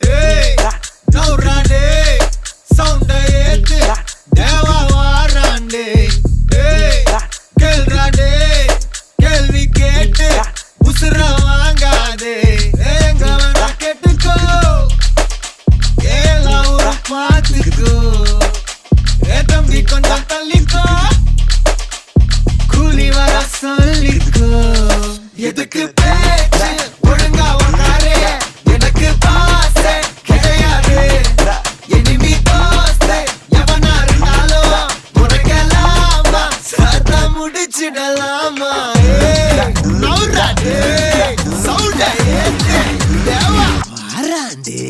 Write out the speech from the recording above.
Hey, now rande, sound ஏத்து, தேவா வாராண்டே. Hey, கேள்றாண்டே, கேள்வி கேட்டு, உசுர வாங்காதே. எங்க வேணா கேட்டுக்கோ, எல்லாம் ஒரு பாத்துக்கோ. தம்பி கொஞ்சம் தள்ளிக்கோ, கூலி வர சொல்லிக்கோ. எதுக்கு பேச்சு ஒழுங்கா உட்காரு, எனக்கு பாசை கிடையாது. இனிமே தோசை எவனா இருந்தாலும் உனக்கெல்லாமா சத்தா முடிச்சிடலாமா. நவுறாண்டே, சவுண்ட ஏத்து, தேவா வாராண்டே.